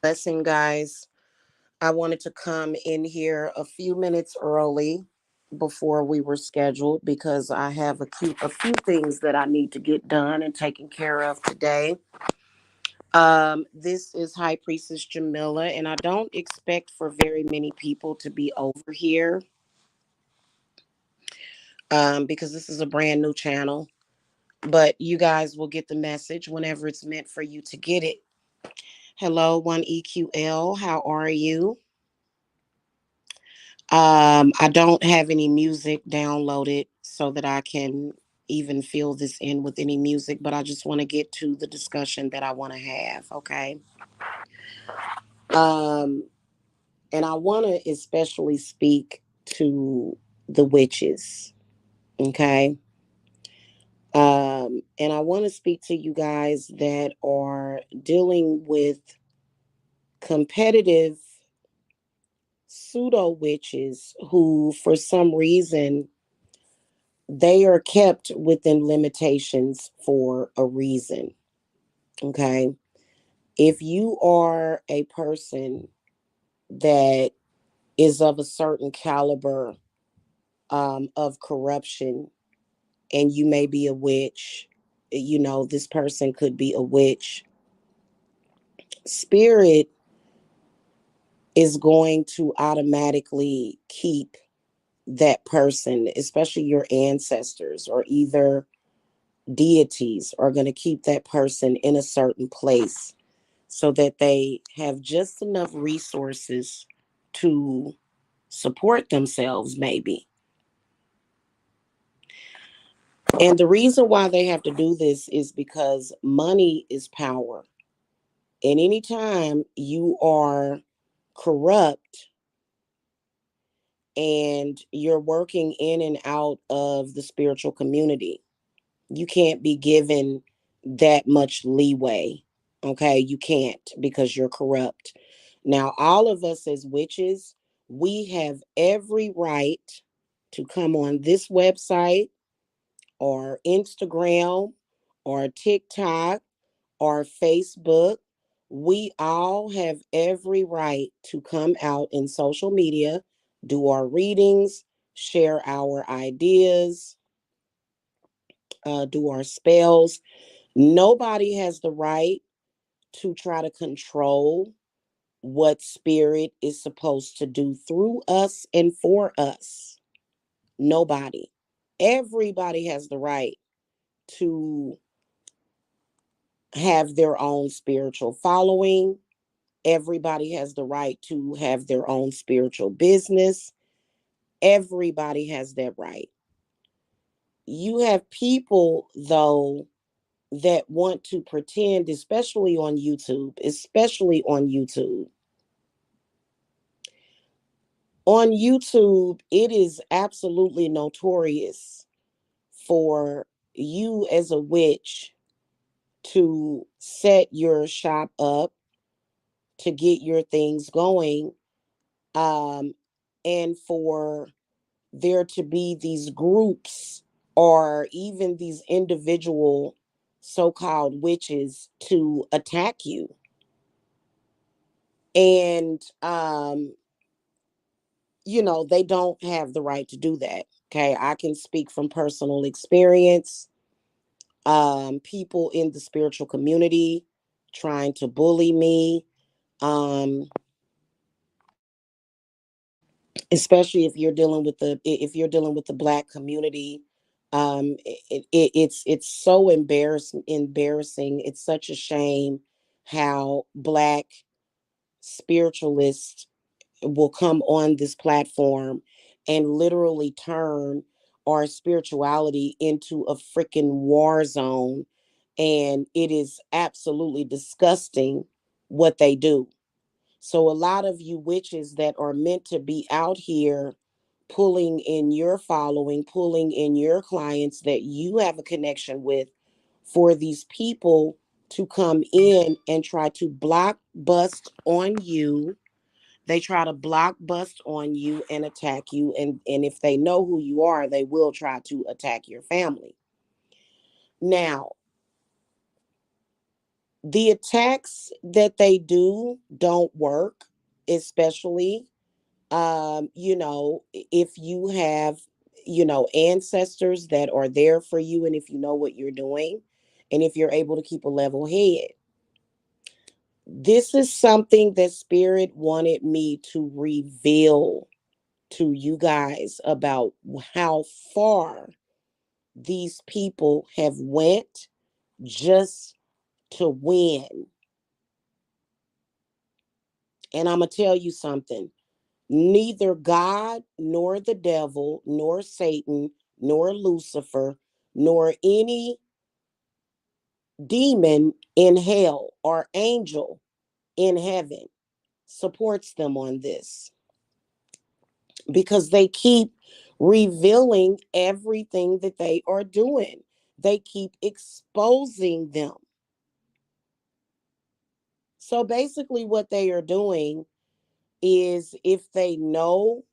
Blessing, guys. I wanted to come in here a few minutes early before we were scheduled because I have a few things that I need to get done and taken care of today. This is High Priestess Jamila, and I don't expect for very many people to be over here because this is a brand new channel. But you guys will get the message whenever it's meant for you to get it. Hello, 1EQL. How are you? I don't have any music downloaded so that I can even fill this in with any music, but I just want to get to the discussion that I want to have, okay? Um, and I want to especially speak to the witches, okay? And I want to speak to you guys that are dealing with competitive pseudo witches who, for some reason, they are kept within limitations for a reason. Okay. If you are a person that is of a certain caliber of corruption and you may be a witch, this person could be a witch. Spirit is going to automatically keep that person, especially your ancestors or either deities, are going to keep that person in a certain place so that they have just enough resources to support themselves, maybe. And the reason why they have to do this is because money is power. And anytime you are corrupt and you're working in and out of the spiritual community, you can't be given that much leeway. Okay, you can't because you're corrupt. Now, all of us as witches, we have every right to come on this website or Instagram or TikTok or Facebook. We all have every right to come out in social media, do our readings, share our ideas, do our spells. Nobody has the right to try to control what spirit is supposed to do through us and for us. Nobody. Everybody has the right to have their own spiritual following. Everybody has the right to have their own spiritual business. Everybody has that right. You have people, though, that want to pretend, especially on YouTube. On YouTube, it is absolutely notorious for you as a witch to set your shop up to get your things going, um, and for there to be these groups or even these individual so-called witches to attack you. And they don't have the right to do that. Okay, I can speak from personal experience. People in the spiritual community trying to bully me, um, especially if you're dealing with the black community. It's so embarrassing. It's such a shame how black spiritualists will come on this platform and literally turn our spirituality into a freaking war zone. And it is absolutely disgusting what they do. So, a lot of you witches that are meant to be out here pulling in your following, pulling in your clients that you have a connection with, for these people to come in and try to block bust on you. They try to block bust on you and attack you. And if they know who you are, they will try to attack your family. Now, The attacks that they do don't work, especially if you have, ancestors that are there for you, and if you know what you're doing, and if you're able to keep a level head. This is something that Spirit wanted me to reveal to you guys about how far these people have went just to win. And I'm going to tell you something. Neither God, nor the devil, nor Satan, nor Lucifer, nor any demon in hell or angel in heaven supports them on this, because they keep revealing everything that they are doing. They keep exposing them. So basically, what they are doing is, if they know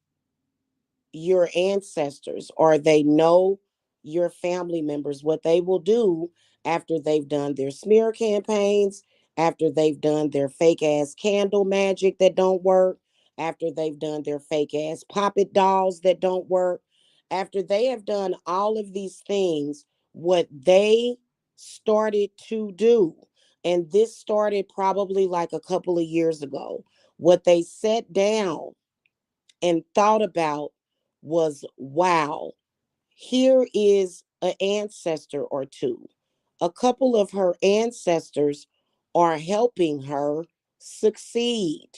your ancestors or they know your family members, what they will do after they've done their smear campaigns, after they've done their fake ass candle magic that don't work, after they've done their fake ass puppet dolls that don't work, after they have done all of these things, what they started to do, and this started probably like a couple of years ago, what they sat down and thought about was, wow, here is an ancestor or two. A couple of her ancestors are helping her succeed.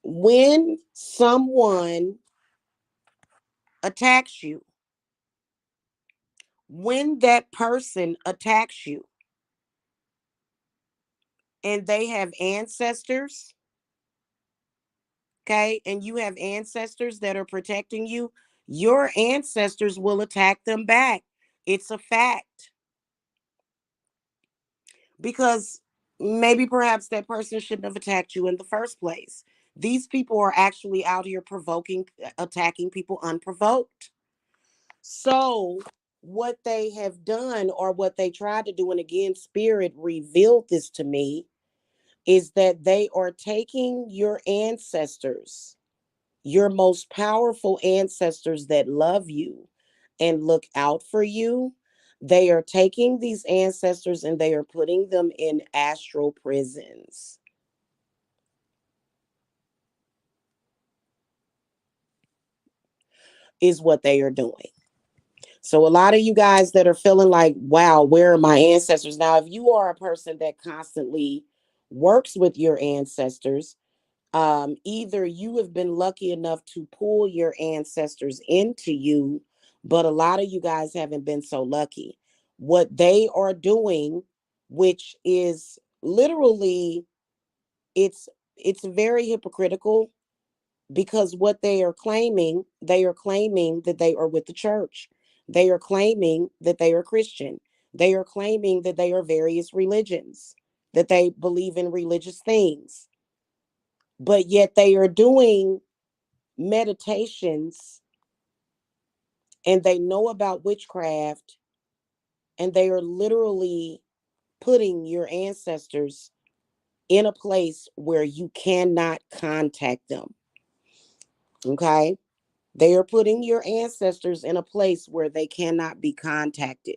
When someone attacks you, when that person attacks you and they have ancestors, okay, and you have ancestors that are protecting you, your ancestors will attack them back. It's a fact. Because maybe perhaps that person shouldn't have attacked you in the first place. These people are actually out here attacking people unprovoked. So, what they have done, or what they tried to do, and again, Spirit revealed this to me, is that they are taking your ancestors, your most powerful ancestors that love you and look out for you. They are taking these ancestors and they are putting them in astral prisons, is what they are doing. So, a lot of you guys that are feeling like, wow, where are my ancestors? Now, if you are a person that constantly works with your ancestors, either you have been lucky enough to pull your ancestors into you, but a lot of you guys haven't been so lucky. What they are doing, which is literally, it's it's very hypocritical, because what they are claiming that they are with the church. They are claiming that they are Christian. They are claiming that they are various religions, that they believe in religious things, but yet they are doing meditations, and they know about witchcraft, and they are literally putting your ancestors in a place where you cannot contact them. Okay? They are putting your ancestors in a place where they cannot be contacted.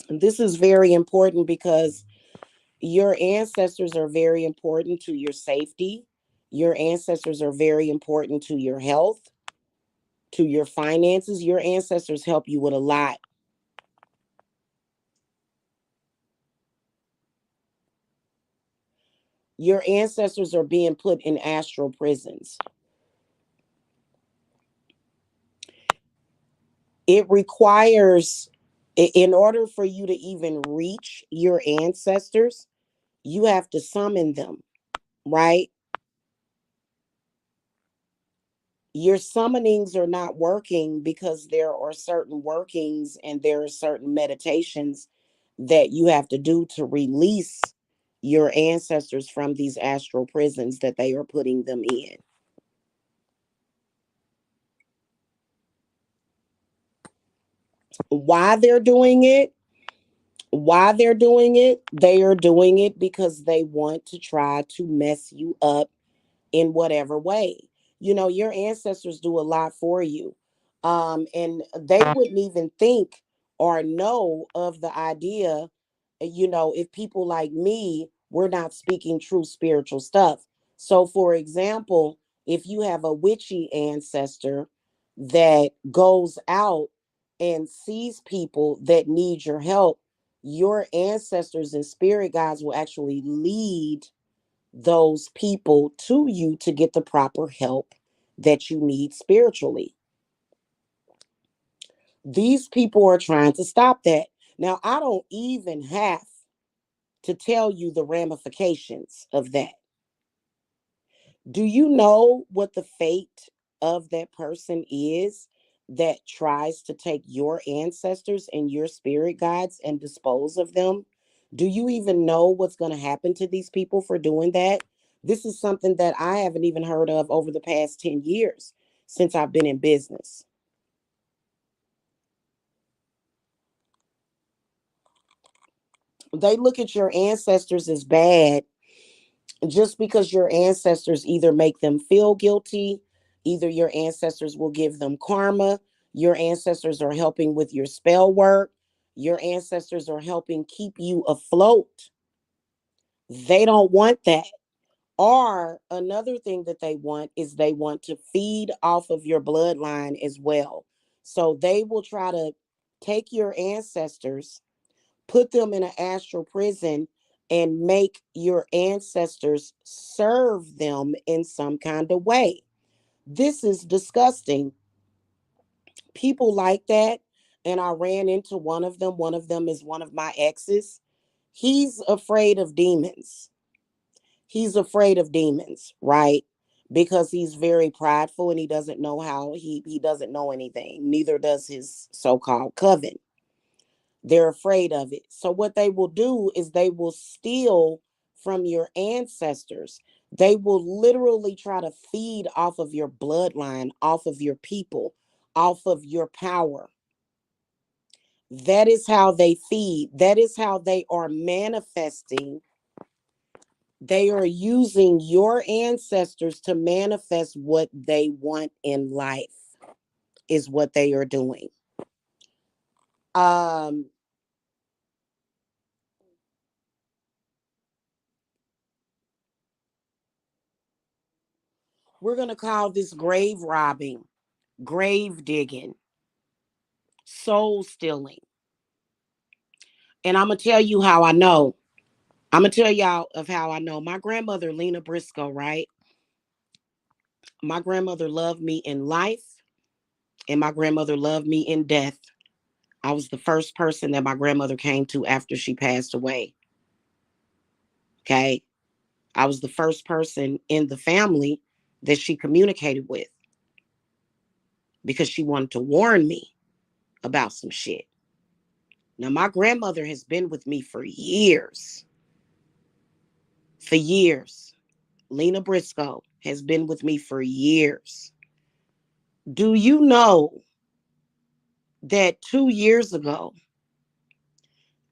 And this is very important, because your ancestors are very important to your safety. Your ancestors are very important to your health, to your finances. Your ancestors help you with a lot. Your ancestors are being put in astral prisons. It requires, in order for you to even reach your ancestors, you have to summon them, right? Your summonings are not working because there are certain workings and there are certain meditations that you have to do to release your ancestors from these astral prisons that they are putting them in. Why they're doing it? Why they're doing it? They are doing it because they want to try to mess you up in whatever way. You know, your ancestors do a lot for you. And they wouldn't even think or know of the idea, if people like me were not speaking true spiritual stuff. So, for example, if you have a witchy ancestor that goes out and sees people that need your help, your ancestors and spirit guides will actually lead those people to you to get the proper help that you need spiritually. These people are trying to stop that. Now, I don't even have to tell you the ramifications of that. Do you know what the fate of that person is that tries to take your ancestors and your spirit guides and dispose of them? Do you even know what's going to happen to these people for doing that? This is something that I haven't even heard of over the past 10 years since I've been in business. They look at your ancestors as bad just because your ancestors either make them feel guilty, either your ancestors will give them karma, your ancestors are helping with your spell work, your ancestors are helping keep you afloat. They don't want that. Or another thing that they want is they want to feed off of your bloodline as well. So they will try to take your ancestors, put them in an astral prison, and make your ancestors serve them in some kind of way. This is disgusting. People like that. And I ran into one of them. One of them is one of my exes. He's afraid of demons. He's afraid of demons, right? Because he's very prideful and he doesn't know he doesn't know anything. Neither does his so-called coven. They're afraid of it. So what they will do is they will steal from your ancestors. They will literally try to feed off of your bloodline, off of your people, off of your power. That is how they feed. That is how they are manifesting. They are using your ancestors to manifest what they want in life, is what they are doing. Um, we're gonna call this grave robbing, grave digging, soul stealing. And I'm gonna tell you how I know. I'm gonna tell y'all of how I know. My grandmother, Lena Briscoe, right? My grandmother loved me in life, and my grandmother loved me in death. I was the first person that my grandmother came to after she passed away. Okay. I was the first person in the family that she communicated with because she wanted to warn me about some shit. Now, my grandmother has been with me for years. For years. Lena Briscoe has been with me for years. Do you know that 2 years ago,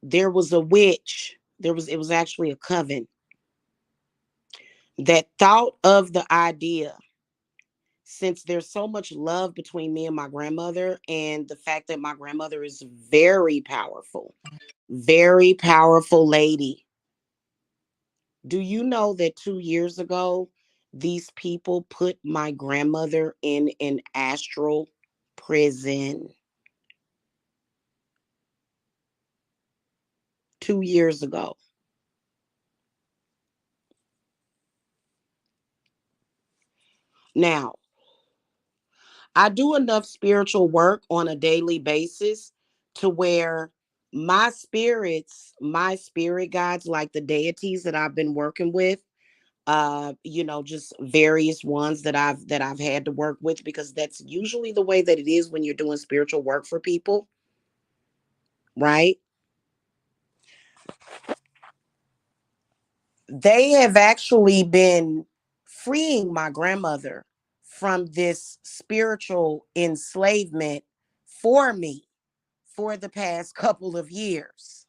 there was a witch? It was actually a coven that thought of the idea, since there's so much love between me and my grandmother, and the fact that my grandmother is very powerful lady. Do you know that 2 years ago, these people put my grandmother in an astral prison? 2 years ago. Now, I do enough spiritual work on a daily basis to where my spirit guides, like the deities that I've been working with, just various ones that I've had to work with, because that's usually the way that it is when you're doing spiritual work for people, right? They have actually been freeing my grandmother from this spiritual enslavement for me for the past couple of years.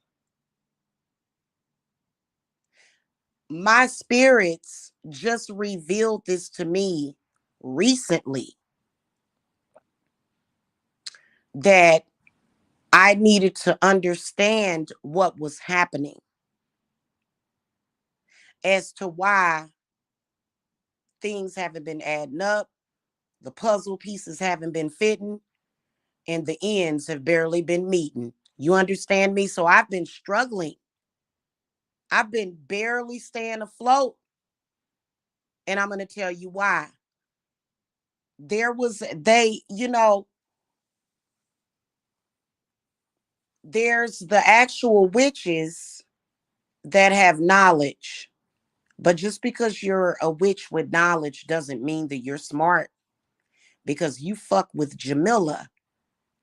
My spirits just revealed this to me recently, that I needed to understand what was happening as to why things haven't been adding up, the puzzle pieces haven't been fitting, and the ends have barely been meeting. You understand me? So I've been struggling. I've been barely staying afloat. And I'm going to tell you why. There's the actual witches that have knowledge. But just because you're a witch with knowledge doesn't mean that you're smart, because you fuck with Jamila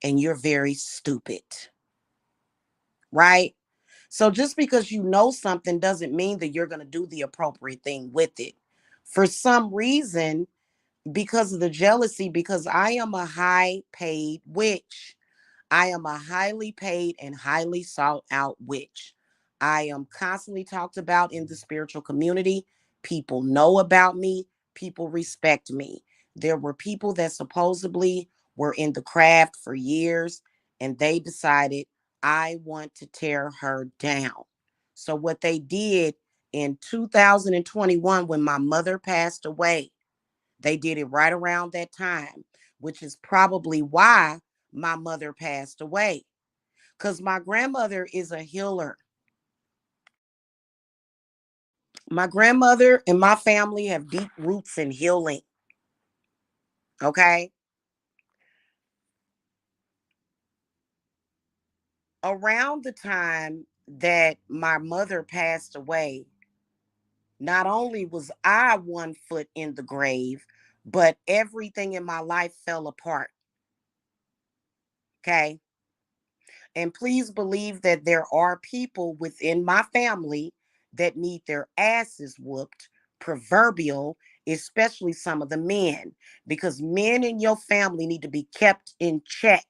and you're very stupid, right? So just because you know something doesn't mean that you're going to do the appropriate thing with it. For some reason, because of the jealousy, because I am a high paid witch. I am a highly paid and highly sought out witch. I am constantly talked about in the spiritual community. People know about me. People respect me. There were people that supposedly were in the craft for years, and they decided, I want to tear her down. So, what they did in 2021, when my mother passed away, they did it right around that time, which is probably why my mother passed away. Because my grandmother is a healer. My grandmother and my family have deep roots in healing. Okay. Around the time that my mother passed away, not only was I 1 foot in the grave, but everything in my life fell apart. Okay. And please believe that there are people within my family that need their asses whooped, proverbial, especially some of the men, because men in your family need to be kept in check.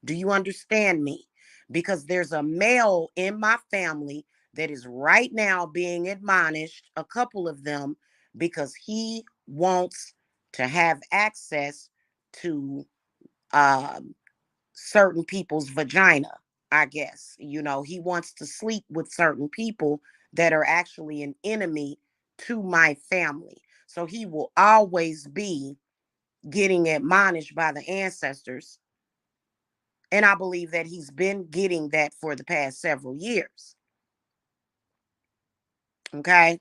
Do you understand me? Because there's a male in my family that is right now being admonished, a couple of them, because he wants to have access to um, certain people's vagina, I guess. He wants to sleep with certain people that are actually an enemy to my family. So he will always be getting admonished by the ancestors. And I believe that he's been getting that for the past several years. Okay.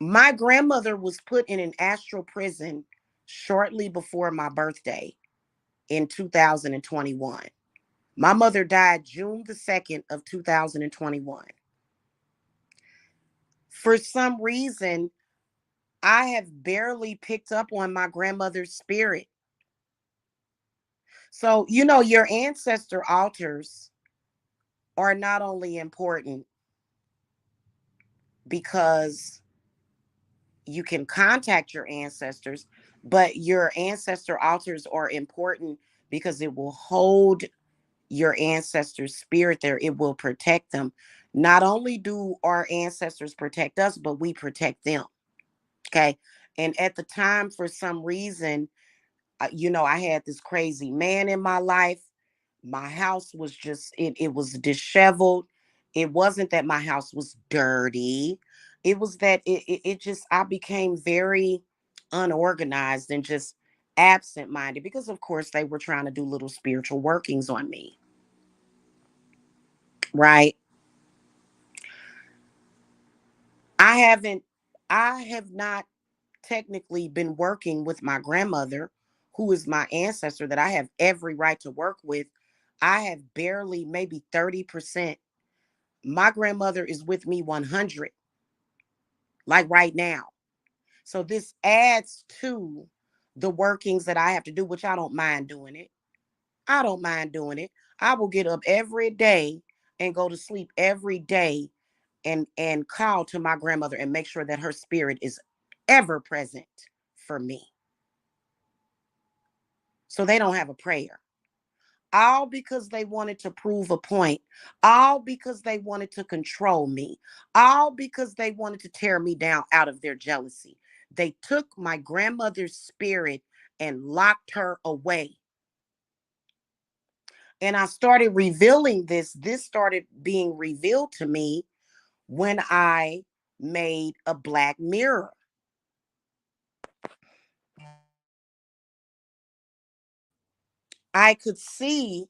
My grandmother was put in an astral prison shortly before my birthday in 2021. My mother died June the 2nd of 2021. For some reason, I have barely picked up on my grandmother's spirit. So, your ancestor altars are not only important because you can contact your ancestors, but your ancestor altars are important because it will hold your ancestors' spirit there. It will protect them. Not only do our ancestors protect us, but we protect them. Okay. And at the time, for some reason, I had this crazy man in my life. My house was just, it was disheveled. It wasn't that my house was dirty. It was that it just, I became very unorganized and just absent minded, because, of course, they were trying to do little spiritual workings on me. Right. I haven't, I have not technically been working with my grandmother, who is my ancestor that I have every right to work with. I have barely, maybe 30%. My grandmother is with me 100, like right now. So this adds to the workings that I have to do, which I don't mind doing it. I don't mind doing it. I will get up every day and go to sleep every day and call to my grandmother and make sure that her spirit is ever present for me. So they don't have a prayer. All because they wanted to prove a point. All because they wanted to control me. All because they wanted to tear me down out of their jealousy. They took my grandmother's spirit and locked her away. And I started revealing this. This started being revealed to me when I made a black mirror. I could see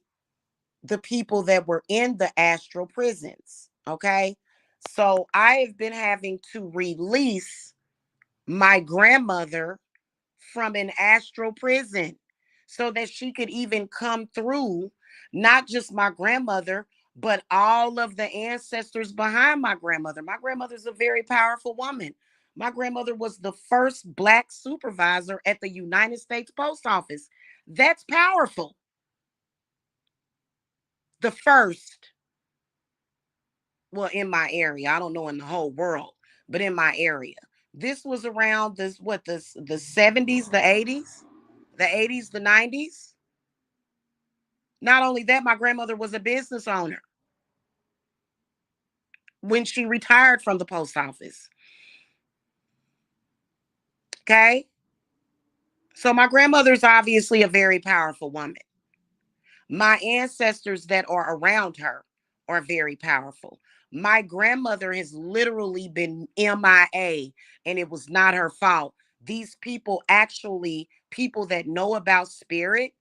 the people that were in the astral prisons. Okay. So I have been having to release my grandmother from an astral prison so that she could even come through, not just my grandmother, but all of the ancestors behind my grandmother. My grandmother's a very powerful woman. My grandmother was the first Black supervisor at the United States Post Office. That's powerful. The first, well, in my area. I don't know in the whole world, but in my area. This was around this what the 70s, the 80s, the 80s, the 90s. Not only that, my grandmother was a business owner when she retired from the post office. Okay? So my grandmother's obviously a very powerful woman. My ancestors that are around her are very powerful. My grandmother has literally been MIA and it was not her fault. These people actually, people that know about spirit,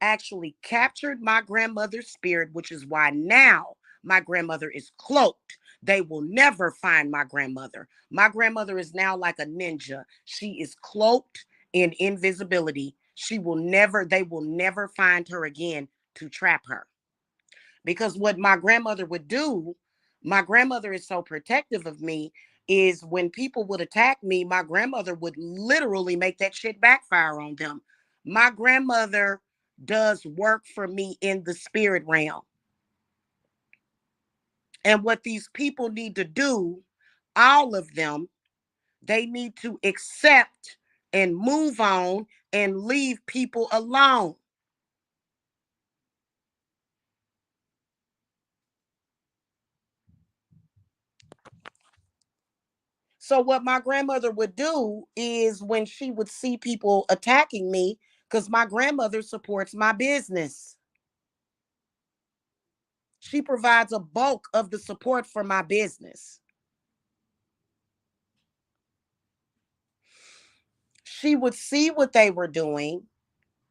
actually captured my grandmother's spirit, which is why now my grandmother is cloaked. They will never find my grandmother. My grandmother is now like a ninja. She is cloaked in invisibility. She will never, they will never find her again to trap her. Because what my grandmother would do, my grandmother is so protective of me, is when people would attack me, my grandmother would literally make that shit backfire on them. My grandmother does work for me in the spirit realm. And what these people need to do, all of them, they need to accept and move on and leave people alone. So what my grandmother would do is when she would see people attacking me, because my grandmother supports my business. She provides a bulk of the support for my business. She would see what they were doing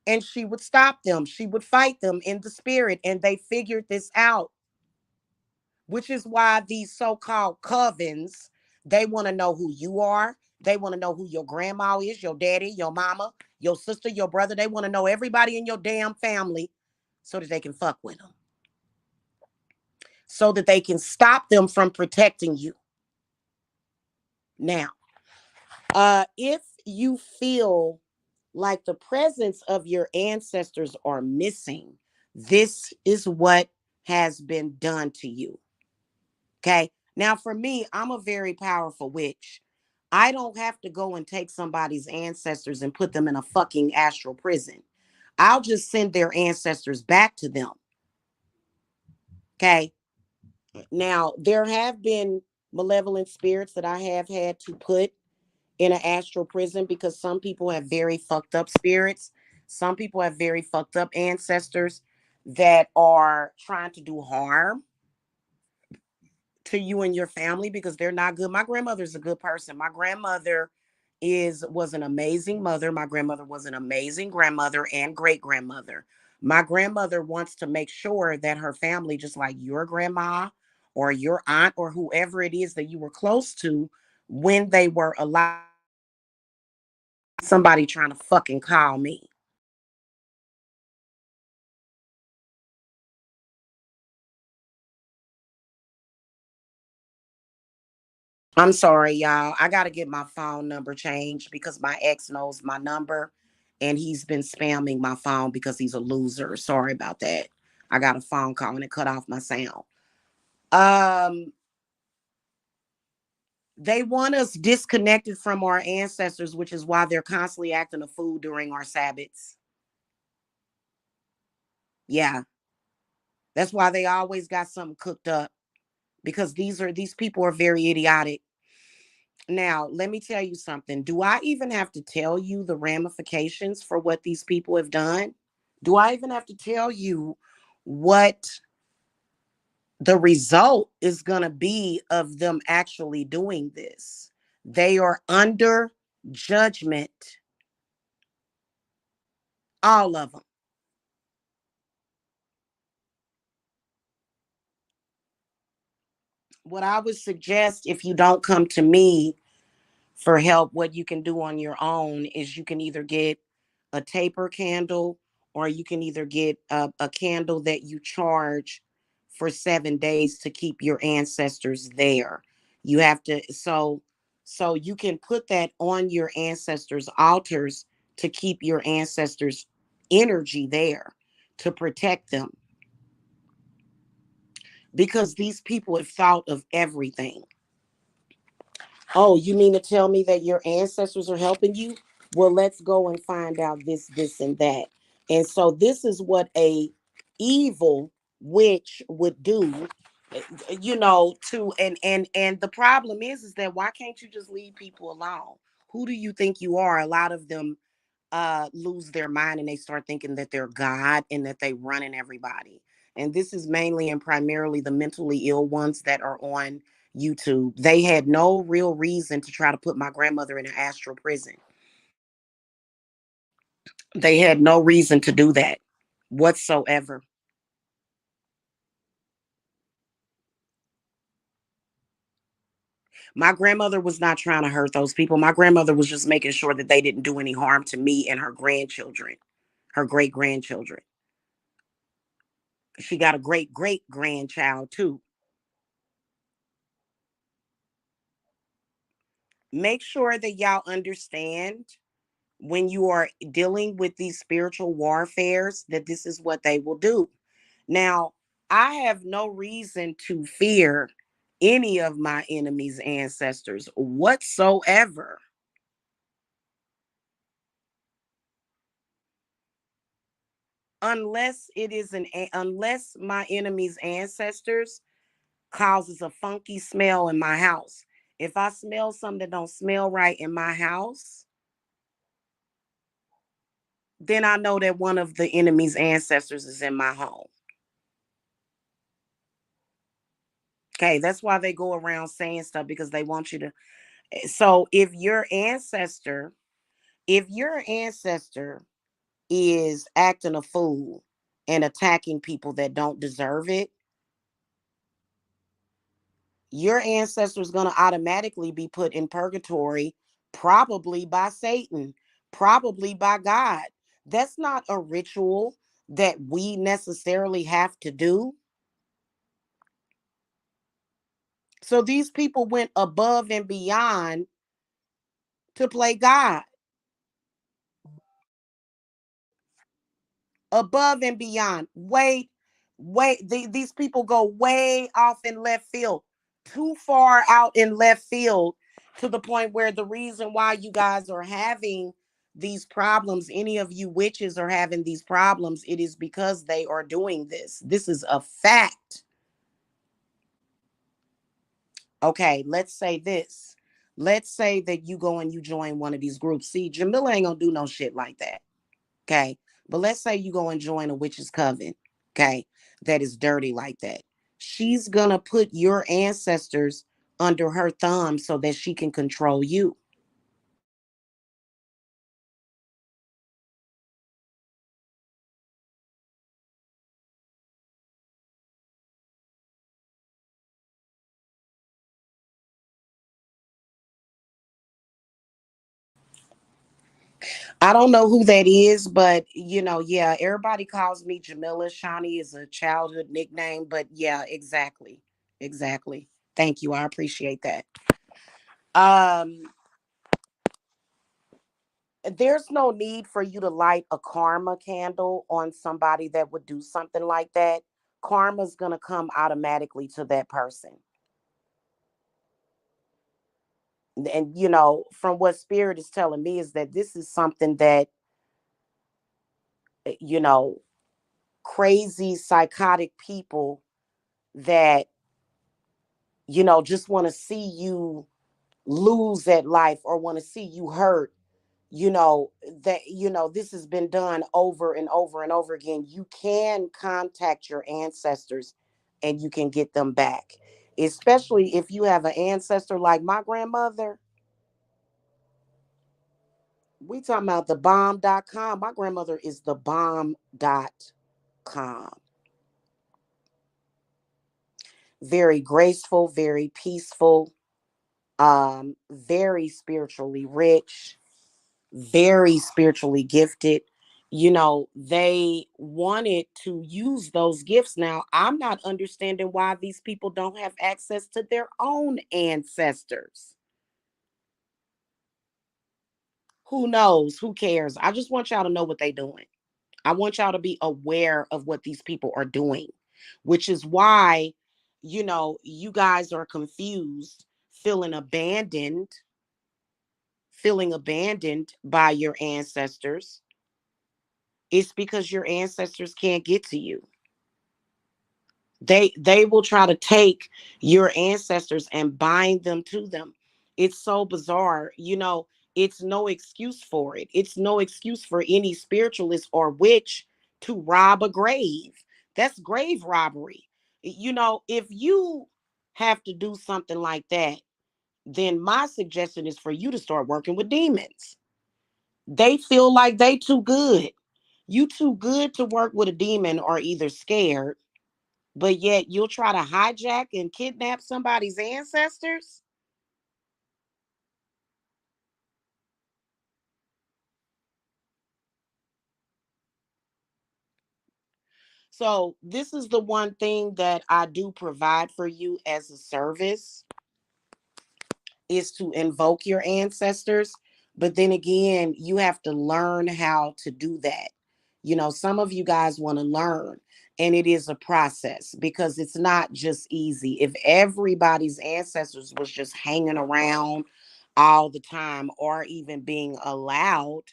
and she would stop them. She would fight them in the spirit, and they figured this out, which is why these so-called covens, they want to know who you are. They want to know who your grandma is, your daddy, your mama, your sister, your brother. They want to know everybody in your damn family so that they can fuck with them, so that they can stop them from protecting you. Now, if you feel like the presence of your ancestors are missing, this is what has been done to you. Okay. Now, for me, I'm a very powerful witch. I don't have to go and take somebody's ancestors and put them in a fucking astral prison. I'll just send their ancestors back to them. Okay. Now, there have been malevolent spirits that I have had to put in an astral prison because some people have very fucked up spirits. Some people have very fucked up ancestors that are trying to do harm to you and your family because they're not good. My grandmother's a good person. My grandmother is was an amazing mother. My grandmother was an amazing grandmother and great grandmother. My grandmother wants to make sure that her family, just like your grandma or your aunt or whoever it is that you were close to when they were alive, somebody trying to fucking call me. I'm sorry, y'all. I got to get my phone number changed because my ex knows my number and he's been spamming my phone because he's a loser. Sorry about that. I got a phone call and it cut off my sound. Um, they want us disconnected from our ancestors, which is why they're constantly acting a fool during our Sabbaths. Yeah, that's why they always got something cooked up, because these people are very idiotic. Now, let me tell you something. Do I even have to tell you the ramifications for what these people have done? Do I even have to tell you what the result is going to be of them actually doing this? They are under judgment, all of them. What I would suggest, if you don't come to me for help, what you can do on your own is you can either get a taper candle, or you can either get a candle that you charge for 7 days to keep your ancestors there. You have to, so you can put that on your ancestors' altars to keep your ancestors' energy there, to protect them, because these people have thought of everything. Oh, you mean to tell me that your ancestors are helping you? Well, let's go and find out this, and that. And so this is what a evil witch would do, to, and the problem is that why can't you just leave people alone? Who do you think you are? A lot of them lose their mind and they start thinking that they're God and that they running everybody. And this is mainly and primarily the mentally ill ones that are on YouTube. They had no real reason to try to put my grandmother in an astral prison. They had no reason to do that whatsoever. My grandmother was not trying to hurt those people. My grandmother was just making sure that they didn't do any harm to me and her grandchildren, her great grandchildren. She got a great great grandchild too. Make sure that y'all understand, when you are dealing with these spiritual warfares, that this is what they will do. Now, I have no reason to fear any of my enemies' ancestors whatsoever, unless my enemy's ancestors causes a funky smell in my house. If I smell something that don't smell right in my house, then I know that one of the enemy's ancestors is in my home. Okay, that's why they go around saying stuff, because they want you to. So if your ancestor is acting a fool and attacking people that don't deserve it, your ancestor is going to automatically be put in purgatory, probably by Satan, probably by God. That's not a ritual that we necessarily have to do. So these people went above and beyond to play God. Above and beyond. These people go way off in left field, too far out in left field, to the point where the reason why you guys are having these problems, any of you witches are having these problems, it is because they are doing this. This is a fact. Okay, let's say this. Let's say that you go and you join one of these groups. See, Jamila ain't gonna do no shit like that. Okay. But let's say you go and join a witch's coven. Okay. That is dirty like that. She's going to put your ancestors under her thumb so that she can control you. I don't know who that is, but yeah, everybody calls me Jamila. Shawnee is a childhood nickname, but yeah, exactly. Exactly. Thank you. I appreciate that. Um, there's no need for you to light a karma candle on somebody that would do something like that. Karma's going to come automatically to that person. And from what spirit is telling me is that this is something that, you know crazy psychotic people that, just want to see you lose at life or want to see you hurt, that, this has been done over and over and over again. You can contact your ancestors and you can get them back. Especially if you have an ancestor like my grandmother. We talking about the bomb.com. My grandmother is the bomb.com. Very graceful, very peaceful, very spiritually rich, very spiritually gifted. They wanted to use those gifts. Now, I'm not understanding why these people don't have access to their own ancestors. Who knows? Who cares? I just want y'all to know what they're doing. I want y'all to be aware of what these people are doing, which is why, you guys are confused, feeling abandoned, feeling abandoned by your ancestors. It's because your ancestors can't get to you. They will try to take your ancestors and bind them to them. It's so bizarre. It's no excuse for it. It's no excuse for any spiritualist or witch to rob a grave. That's grave robbery. If you have to do something like that, then my suggestion is for you to start working with demons. They feel like they too good. You too good to work with a demon, or either scared, but yet you'll try to hijack and kidnap somebody's ancestors. So this is the one thing that I do provide for you as a service, is to invoke your ancestors. But then again, you have to learn how to do that. Some of you guys want to learn, and it is a process because it's not just easy. If everybody's ancestors was just hanging around all the time, or even being allowed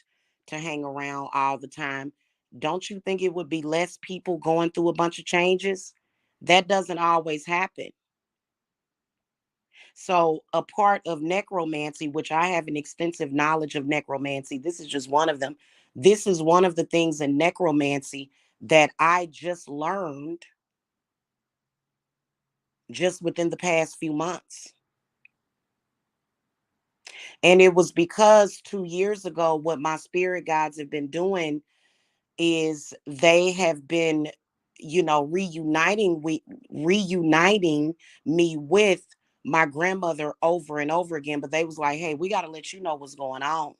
to hang around all the time, don't you think it would be less people going through a bunch of changes? That doesn't always happen. So, a part of necromancy, which I have an extensive knowledge of necromancy, this is just one of them. This is one of the things in necromancy that I just learned just within the past few months. And it was because 2 years ago, what my spirit guides have been doing is they have been, reuniting me with my grandmother over and over again. But they was like, hey, we got to let you know what's going on.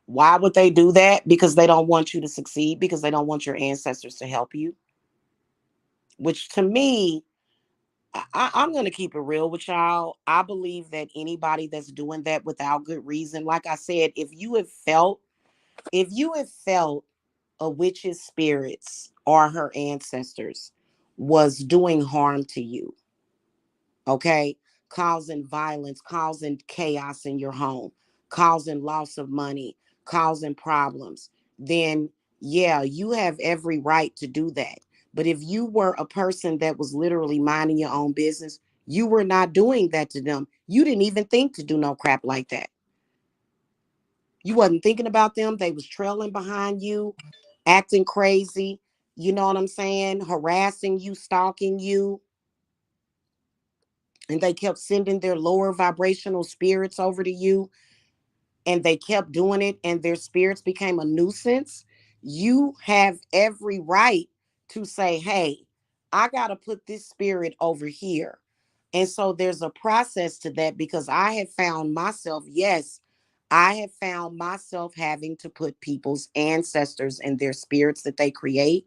Why would they do that? Because they don't want you to succeed, because they don't want your ancestors to help you. Which, to me, I'm going to keep it real with y'all. I believe that anybody that's doing that without good reason, like I said, if you have felt a witch's spirits or her ancestors was doing harm to you, okay, causing violence, causing chaos in your home, causing loss of money, causing problems, then yeah, you have every right to do that. But if you were a person that was literally minding your own business, you were not doing that to them. You didn't even think to do no crap like that. You wasn't thinking about them. They was trailing behind you, acting crazy. You know what I'm saying? Harassing you, stalking you, and they kept sending their lower vibrational spirits over to you, and they kept doing it, and their spirits became a nuisance. You have every right to say, hey, I got to put this spirit over here. And so there's a process to that, because I have found myself, yes, I have found myself having to put people's ancestors and their spirits that they create.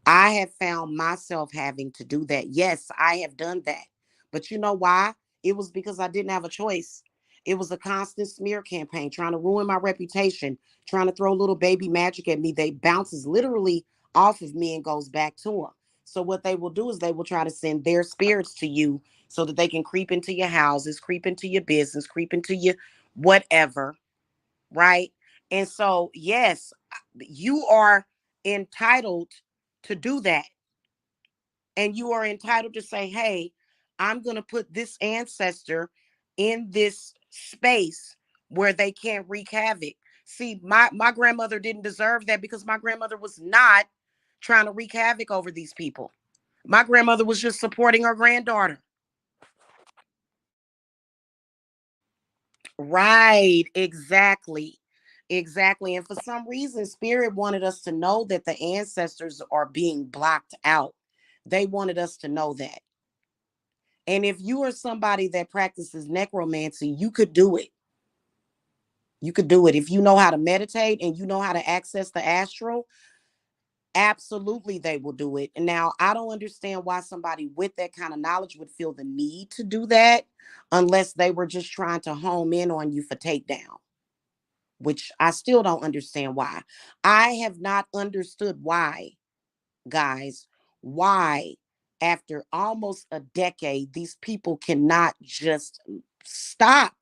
I have found myself having to do that. Yes, I have done that. But you know why? It was because I didn't have a choice. It was a constant smear campaign trying to ruin my reputation, trying to throw little baby magic at me. They bounces literally off of me and goes back to them. So what they will do is they will try to send their spirits to you so that they can creep into your houses, creep into your business, creep into your whatever, right? And so, yes, you are entitled to do that. And you are entitled to say, hey, I'm going to put this ancestor in this space where they can't wreak havoc. See, my grandmother didn't deserve that because my grandmother was not trying to wreak havoc over these people. My grandmother was just supporting her granddaughter. Right, exactly. Exactly. And for some reason, Spirit wanted us to know that the ancestors are being blocked out. They wanted us to know that. And if you are somebody that practices necromancy, you could do it. You could do it. If you know how to meditate and you know how to access the astral, absolutely they will do it. And now I don't understand why somebody with that kind of knowledge would feel the need to do that unless they were just trying to home in on you for takedown, which I still don't understand why. I have not understood why, guys, why after almost a decade, these people cannot just stop.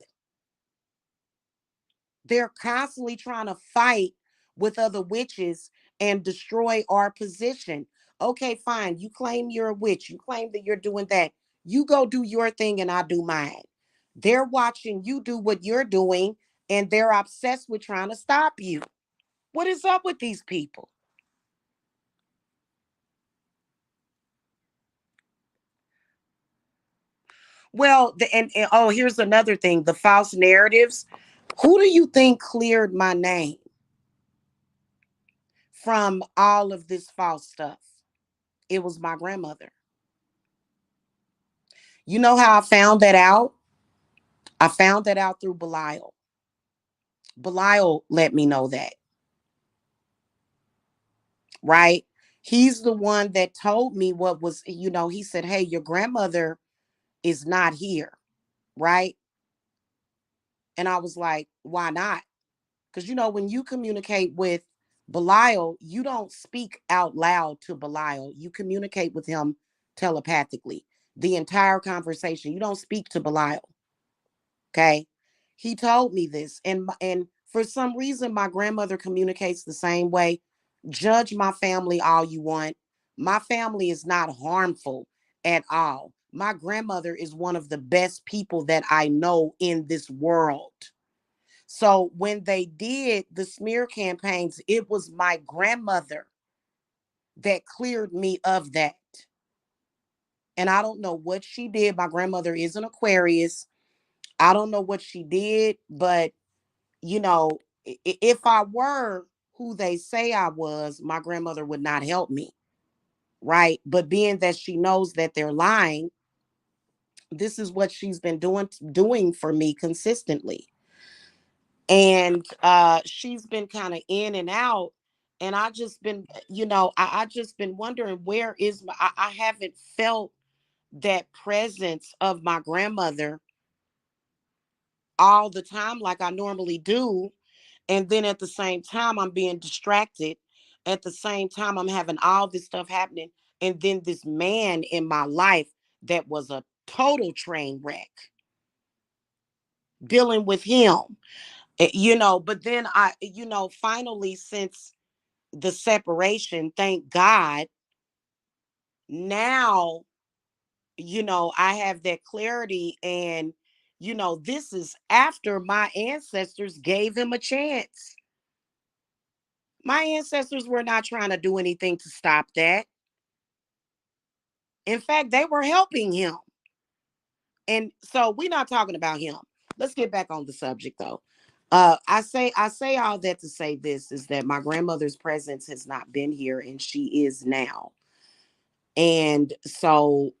They're constantly trying to fight with other witches and destroy our position. Okay, fine. You claim you're a witch. You claim that you're doing that. You go do your thing and I do mine. They're watching you do what you're doing and they're obsessed with trying to stop you. What is up with these people? Well, and oh, here's another thing, the false narratives. Who do you think cleared my name from all of this false stuff? It was my grandmother. You know how I found that out? I found that out through Belial. Belial let me know that, right? He's the one that told me what was, he said, hey, your grandmother is not here, right? And I was like, why not? Because, when you communicate with Belial, you don't speak out loud to Belial. You communicate with him telepathically. The entire conversation. You don't speak to Belial. Okay. He told me this. And for some reason, my grandmother communicates the same way. Judge my family all you want. My family is not harmful at all. My grandmother is one of the best people that I know in this world. So when they did the smear campaigns, it was my grandmother that cleared me of that. And I don't know what she did. My grandmother is an Aquarius. I don't know what she did, but if I were who they say I was, my grandmother would not help me. Right. But being that she knows that they're lying, this is what she's been doing for me consistently. And she's been kind of in and out. And I just been, I just been wondering where is I haven't felt that presence of my grandmother all the time like I normally do. And then at the same time, I'm being distracted. At the same time, I'm having all this stuff happening. And then this man in my life that was a total train wreck, dealing with him, but then finally, since the separation, thank God, now, I have that clarity. And, this is after my ancestors gave him a chance. My ancestors were not trying to do anything to stop that. In fact, they were helping him. And so we're not talking about him. Let's get back on the subject though. I say all that to say this is that my grandmother's presence has not been here and she is now. And so,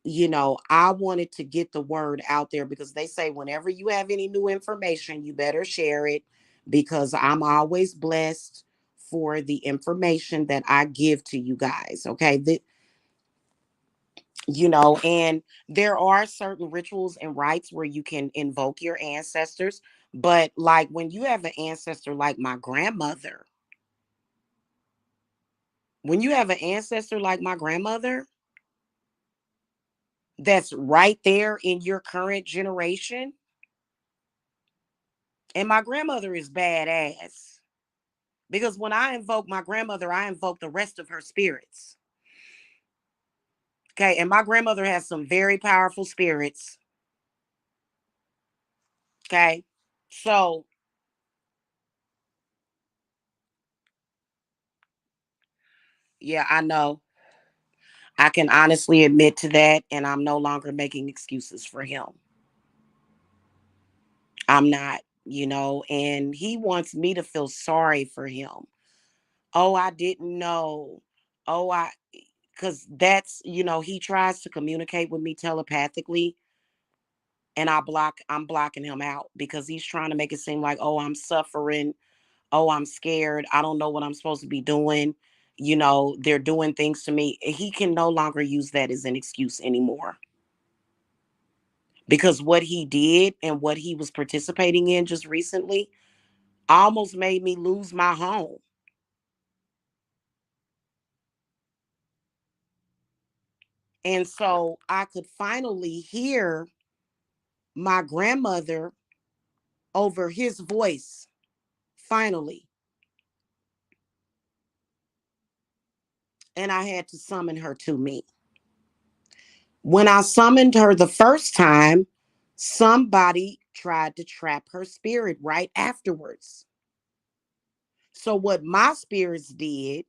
I wanted to get the word out there because they say whenever you have any new information, you better share it because I'm always blessed for the information that I give to you guys. Okay. And there are certain rituals and rites where you can invoke your ancestors. But like when you have an ancestor like my grandmother, when you have an ancestor like my grandmother, that's right there in your current generation, And my grandmother is badass. Because when I invoke my grandmother, I invoke the rest of her spirits. Okay. And my grandmother has some very powerful spirits. Okay. So, yeah, I know. I can honestly admit to that. And I'm no longer making excuses for him. I'm not, and he wants me to feel sorry for him. Oh, I didn't know. Oh, because he tries to communicate with me telepathically, and I'm blocking him out because he's trying to make it seem like, oh, I'm suffering. Oh, I'm scared. I don't know what I'm supposed to be doing. They're doing things to me. He can no longer use that as an excuse anymore because what he did and what he was participating in just recently almost made me lose my home. And so I could finally hear my grandmother over his voice. Finally. And I had to summon her to me. When I summoned her the first time, somebody tried to trap her spirit right afterwards. So, what my spirits did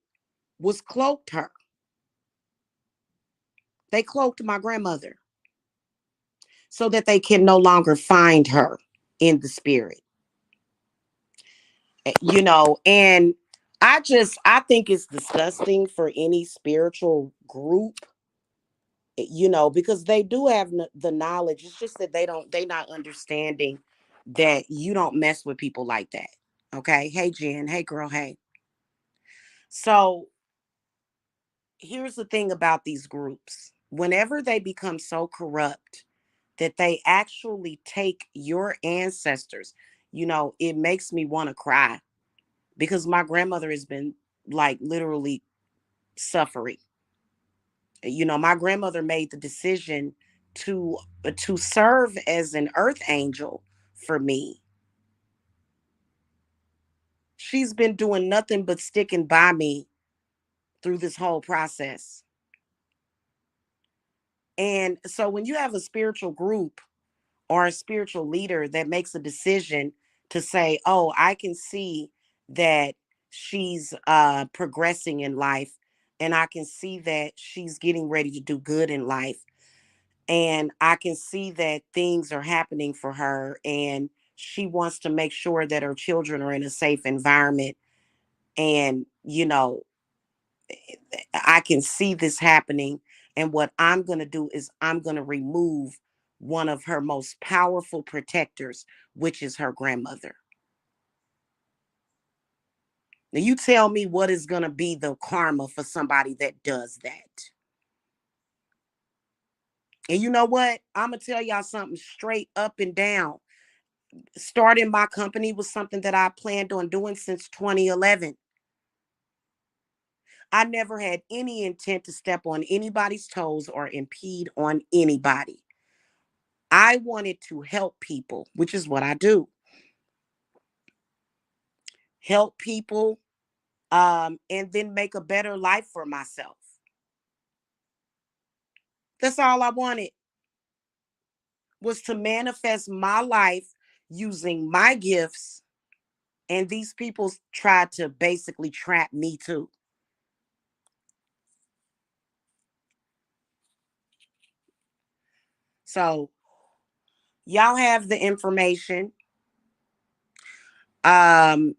was cloaked her. They cloaked my grandmother so that they can no longer find her in the spirit. And I think it's disgusting for any spiritual group, because they do have the knowledge. It's just that they not understanding that you don't mess with people like that. Okay. Hey, Jen. Hey, girl. Hey. So here's the thing about these groups. Whenever they become so corrupt that they actually take your ancestors, it makes me want to cry because my grandmother has been like literally suffering. My grandmother made the decision to serve as an earth angel for me. She's been doing nothing but sticking by me through this whole process. And so when you have a spiritual group or a spiritual leader that makes a decision to say, "Oh, I can see that she's progressing in life and I can see that she's getting ready to do good in life, and I can see that things are happening for her and she wants to make sure that her children are in a safe environment, and I can see this happening, and what I'm going to do is I'm going to remove one of her most powerful protectors, which is her grandmother." Now you tell me what is going to be the karma for somebody that does that. And you know what? I'm going to tell y'all something straight up and down. Starting my company was something that I planned on doing since 2011. I never had any intent to step on anybody's toes or impede on anybody. I wanted to help people, which is what I do. Help people, and then make a better life for myself. That's all I wanted, was to manifest my life using my gifts. And these people tried to basically trap me too. So y'all have the information. Um,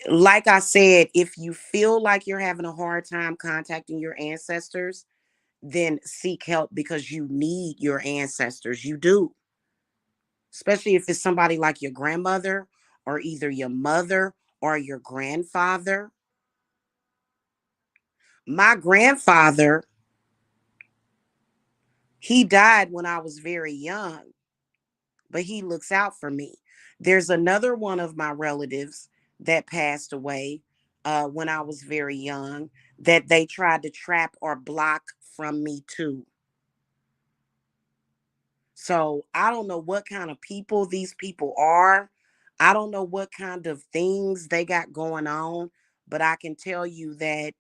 like I said, if you feel like you're having a hard time contacting your ancestors, then seek help because you need your ancestors. You do. Especially if it's somebody like your grandmother or either your mother or your grandfather. My grandfather, he died when I was very young, but he looks out for me. There's another one of my relatives that passed away when I was very young that they tried to trap or block from me too. So I don't know what kind of people these people are, I don't know what kind of things they got going on, but I can tell you that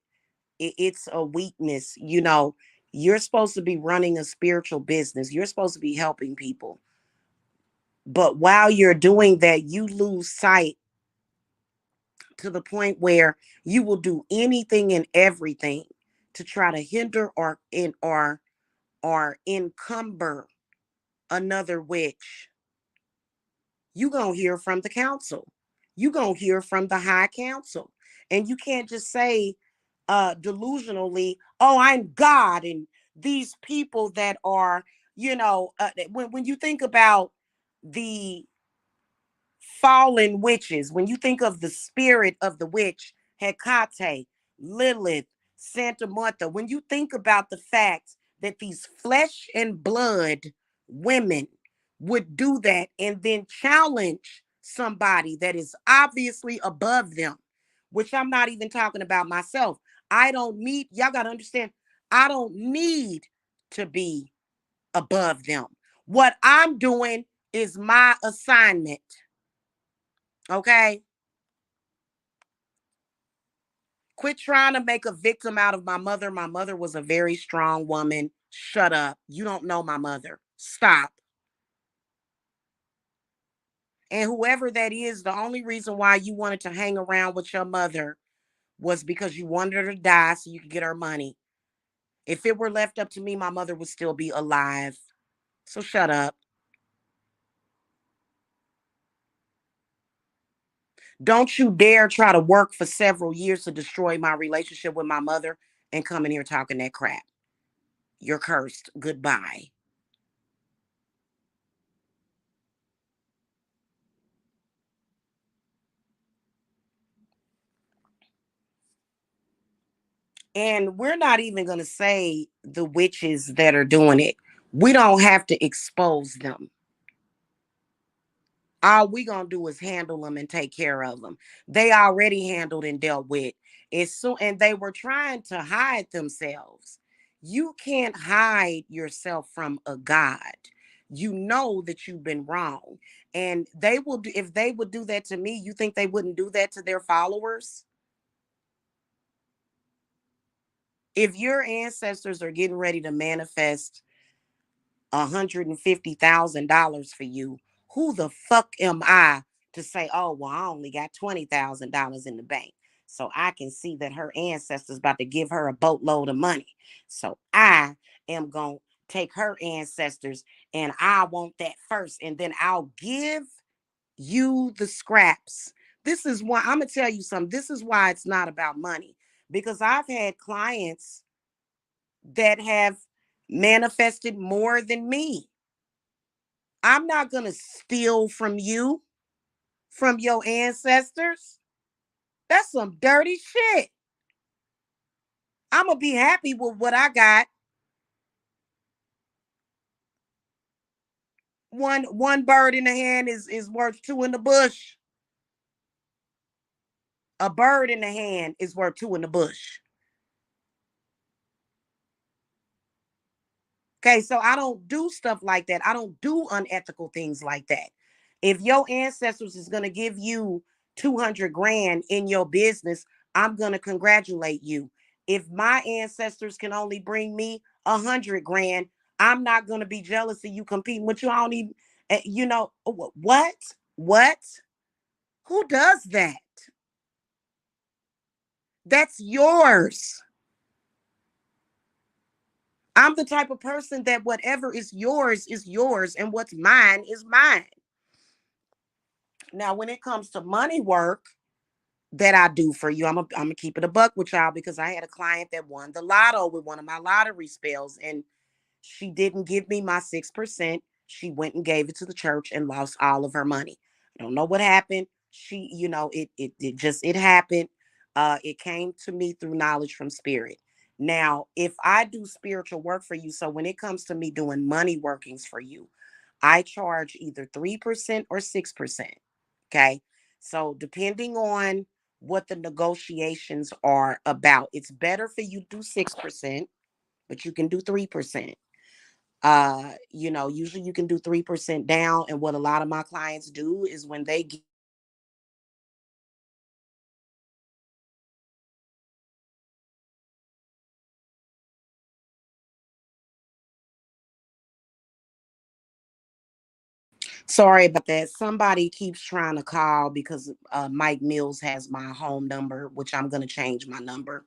it's a weakness. You're supposed to be running a spiritual business, you're supposed to be helping people. But while you're doing that, you lose sight to the point where you will do anything and everything to try to hinder or encumber another witch. You gonna hear from the council. You gonna hear from the high council. And you can't just say delusionally, oh, I'm God, and these people that are, when you think about the fallen witches, when you think of the spirit of the witch, Hecate, Lilith, Santa Martha, when you think about the fact that these flesh and blood women would do that and then challenge somebody that is obviously above them, which I'm not even talking about myself. I don't need, y'all got to understand, I don't need to be above them. What I'm doing is my assignment. Okay. Quit trying to make a victim out of my mother. My mother was a very strong woman. Shut up. You don't know my mother. Stop. And whoever that is, the only reason why you wanted to hang around with your mother was because you wanted her to die so you could get her money. If it were left up to me, my mother would still be alive. So shut up. Don't you dare try to work for several years to destroy my relationship with my mother and come in here talking that crap. You're cursed. Goodbye. And we're not even going to say the witches that are doing it. We don't have to expose them. All we going to do is handle them and take care of them. They already handled and dealt with. And they were trying to hide themselves. You can't hide yourself from a God. You know that you've been wrong. And they will do, if they would do that to me, you think they wouldn't do that to their followers? If your ancestors are getting ready to manifest $150,000 for you, who the fuck am I to say, oh, well, I only got $20,000 in the bank. So I can see that her ancestors about to give her a boatload of money. So I am going to take her ancestors and I want that first. And then I'll give you the scraps. This is why I'm going to tell you something. This is why it's not about money. Because I've had clients that have manifested more than me. I'm not going to steal from you, from your ancestors. That's some dirty shit. I'm going to be happy with what I got. One bird in the hand is worth two in the bush. A bird in the hand is worth two in the bush. Okay, so I don't do stuff like that. I don't do unethical things like that. If your ancestors is going to give you 200 grand in your business, I'm going to congratulate you. If my ancestors can only bring me 100 grand, I'm not going to be jealous of you competing with you. I don't even, what? What? Who does that? That's yours. I'm the type of person that whatever is yours, and what's mine is mine. Now, when it comes to money work that I do for you, I'm gonna keep it a buck with y'all because I had a client that won the lotto with one of my lottery spells, and she didn't give me my 6%. She went and gave it to the church and lost all of her money. I don't know what happened. It happened. It came to me through knowledge from spirit. Now, if I do spiritual work for you, so when it comes to me doing money workings for you, I charge either 3% or 6%. Okay. So depending on what the negotiations are about, it's better for you to do 6%, but you can do 3%. Usually you can do 3% down. And what a lot of my clients do is when they Sorry about that. Somebody keeps trying to call because Mike Mills has my home number, which I'm going to change my number.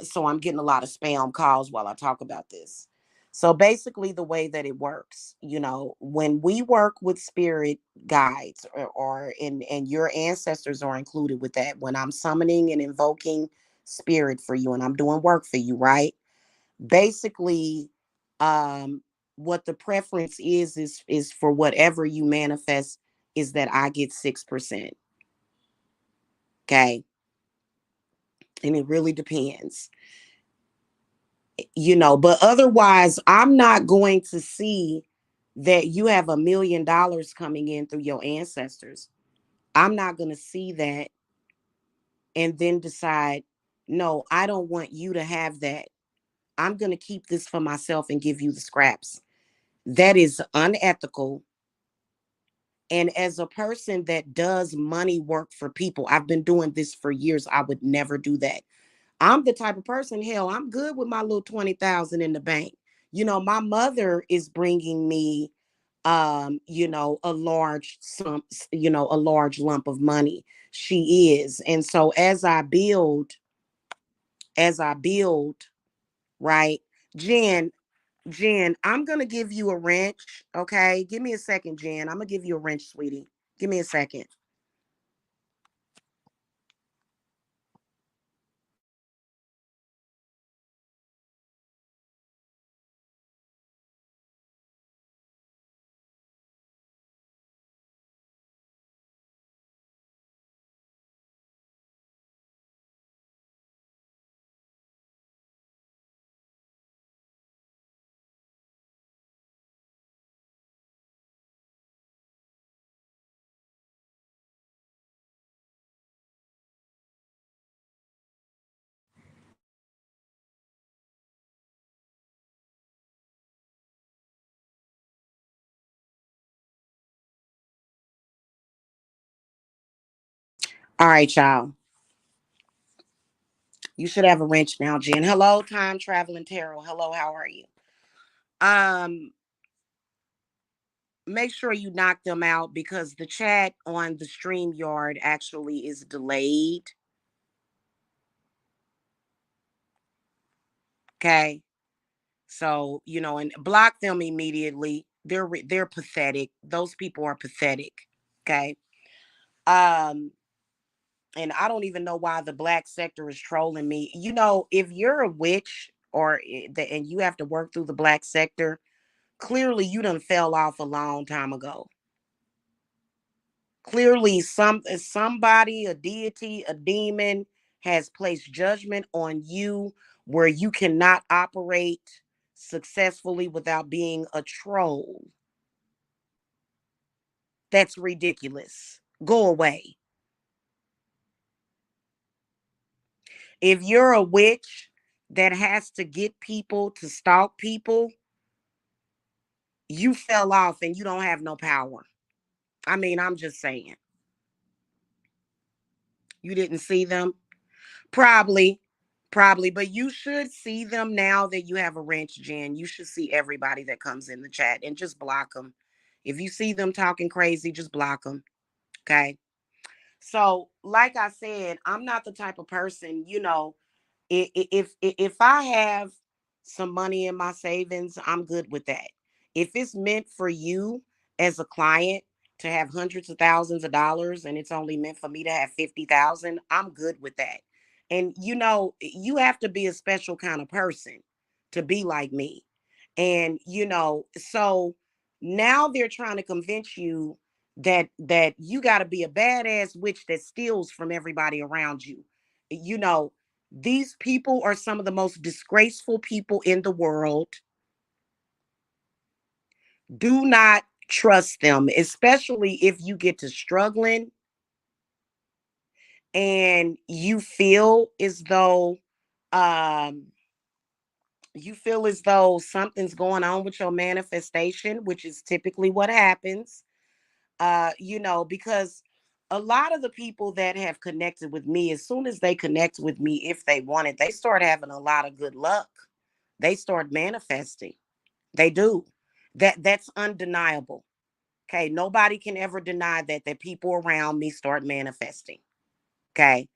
So I'm getting a lot of spam calls while I talk about this. So basically, the way that it works, when we work with spirit guides, or and your ancestors are included with that. When I'm summoning and invoking spirit for you, and I'm doing work for you, right? Basically, um, what the preference is for whatever you manifest is that I get 6%. Okay, and it really depends. But otherwise I'm not going to see that you have $1 million coming in through your ancestors. I'm not going to see that and then decide, no, I don't want you to have that. I'm going to keep this for myself and give you the scraps. That is unethical. And as a person that does money work for people, I've been doing this for years. I would never do that. I'm the type of person, hell, I'm good with my little 20,000 in the bank. My mother is bringing me a large sum, a large lump of money. She is. And so as I build, right? Jen, Jen, I'm going to give you a wrench, okay? Give me a second, Jen. I'm going to give you a wrench, sweetie. Give me a second. All right, y'all. You should have a wrench now, Jen. Hello, time traveling tarot. Hello, how are you? Um, Make sure you knock them out because the chat on the stream yard actually is delayed. Okay. So, and block them immediately. They're pathetic. Those people are pathetic. Okay. Um, and I don't even know why the black sector is trolling me. If you're a witch and you have to work through the black sector, clearly you done fell off a long time ago. Clearly somebody, a deity, a demon has placed judgment on you where you cannot operate successfully without being a troll. That's ridiculous. Go away. If you're a witch that has to get people to stalk people, you fell off and you don't have no power. I mean, I'm just saying. You didn't see them? Probably, probably, but you should see them now that you have a wrench, Jen. You should see everybody that comes in the chat and just block them. If you see them talking crazy, just block them. Okay. So, like I said, I'm not the type of person, if I have some money in my savings, I'm good with that. If it's meant for you as a client to have hundreds of thousands of dollars and it's only meant for me to have 50,000, I'm good with that. And you have to be a special kind of person to be like me. And so now they're trying to convince you that you got to be a badass witch that steals from everybody around you. You know, these people are some of the most disgraceful people in the world. Do not trust them, especially if you get to struggling and um you feel as though something's going on with your manifestation, which is typically what happens. Because a lot of the people that have connected with me, as soon as they connect with me, if they want it, they start having a lot of good luck. They start manifesting. They do. That's undeniable. Okay, nobody can ever deny that people around me start manifesting. Okay.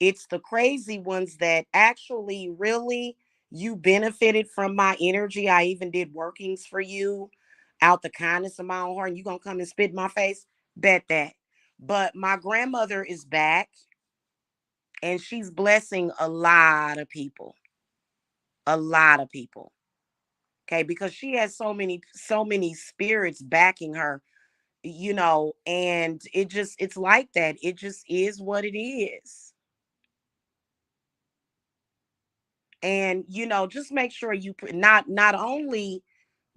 It's the crazy ones that actually really you benefited from my energy. I even did workings for you out the kindness of my own heart. And you gonna come and spit in my face? Bet that. But my grandmother is back and she's blessing a lot of people. A lot of people. Okay, because she has so many spirits backing her, and it's like that. It just is what it is. And just make sure you not only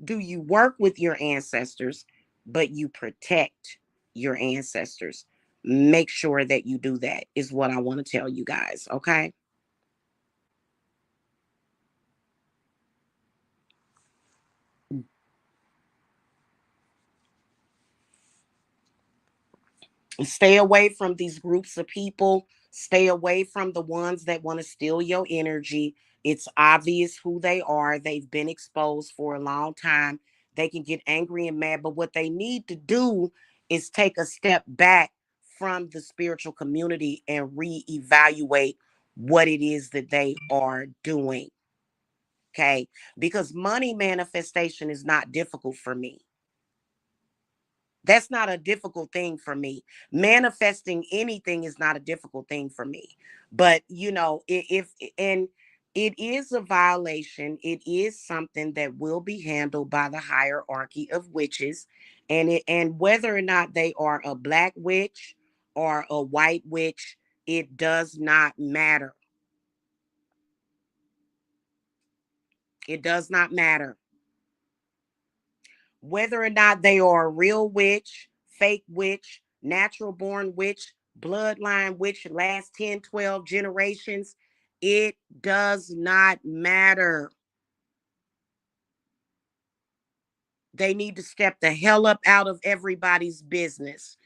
do you work with your ancestors, but you protect your ancestors. Make sure that you do that, is what I want to tell you guys. Okay. Stay away from these groups of people. Stay away from the ones that want to steal your energy. It's obvious who they are. They've been exposed for a long time. They can get angry and mad, but what they need to do is take a step back from the spiritual community and reevaluate what it is that they are doing. Okay. Because money manifestation is not difficult for me. That's not a difficult thing for me. Manifesting anything is not a difficult thing for me. But if and it is a violation, it is something that will be handled by the hierarchy of witches, and whether or not they are a black witch or a white witch, it does not matter. It does not matter. Whether or not they are a real witch, fake witch, natural born witch, bloodline witch, last 10, 12 generations, it does not matter. They need to step the hell up out of everybody's business.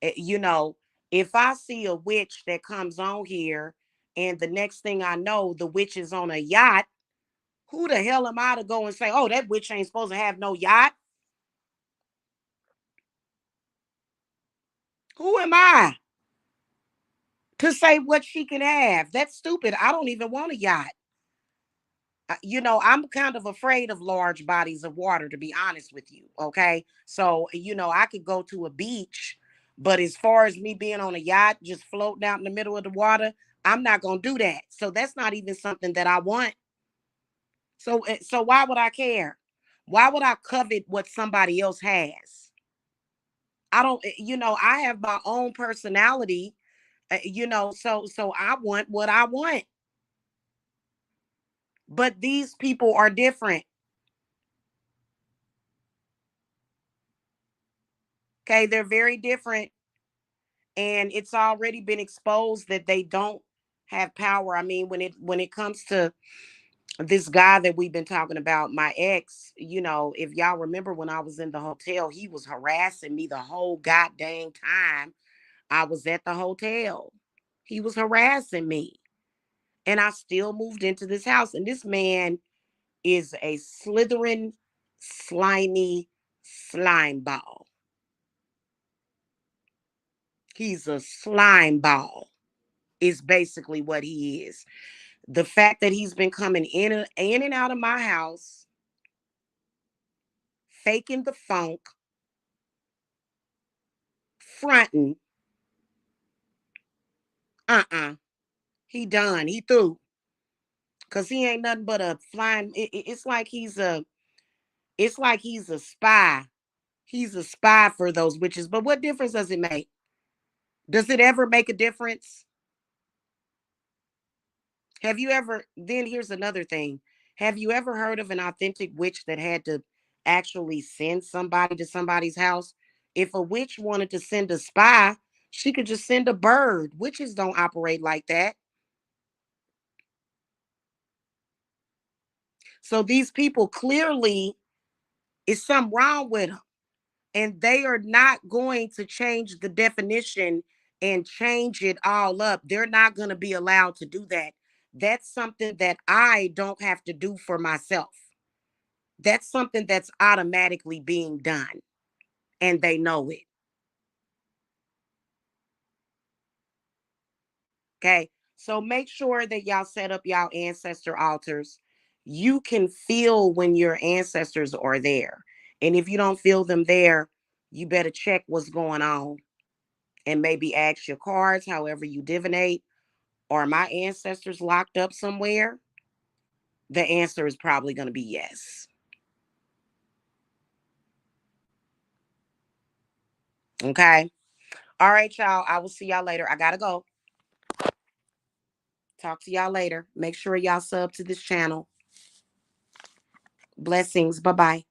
If I see a witch that comes on here and the next thing I know, the witch is on a yacht, who the hell am I to go and say, oh, that witch ain't supposed to have no yacht? Who am I to say what she can have? That's stupid. I don't even want a yacht. I'm kind of afraid of large bodies of water, to be honest with you. Okay. So, I could go to a beach, but as far as me being on a yacht, just floating out in the middle of the water, I'm not going to do that. So, that's not even something that I want. So why would I care? Why would I covet what somebody else has? I don't, I have my own personality, so I want what I want. But these people are different. Okay, they're very different, and it's already been exposed that they don't have power. I mean, when it comes to this guy that we've been talking about, my ex, if y'all remember when I was in the hotel, he was harassing me the whole goddamn time I was at the hotel. He was harassing me, and I still moved into this house, and this man is a slithering, slimy slime ball. He's a slime ball, is basically what he is. The fact that he's been coming in and out of my house, faking the funk, fronting, he done. He through. Cause he ain't nothing but a flying. It's like he's a spy. He's a spy for those witches. But what difference does it make? Does it ever make a difference? Have you ever, then here's another thing. Have you ever heard of an authentic witch that had to actually send somebody to somebody's house? If a witch wanted to send a spy, she could just send a bird. Witches don't operate like that. So these people clearly is something wrong with them. And they are not going to change the definition and change it all up. They're not going to be allowed to do that. That's something that I don't have to do for myself. That's something that's automatically being done. and they know it. Okay. So make sure that y'all set up y'all ancestor altars. You can feel when your ancestors are there. And if you don't feel them there, you better check what's going on and maybe ask your cards, however you divinate. Are my ancestors locked up somewhere? The answer is probably going to be yes. Okay. All right, y'all. I will see y'all later. I got to go. Talk to y'all later. Make sure y'all sub to this channel. Blessings. Bye bye.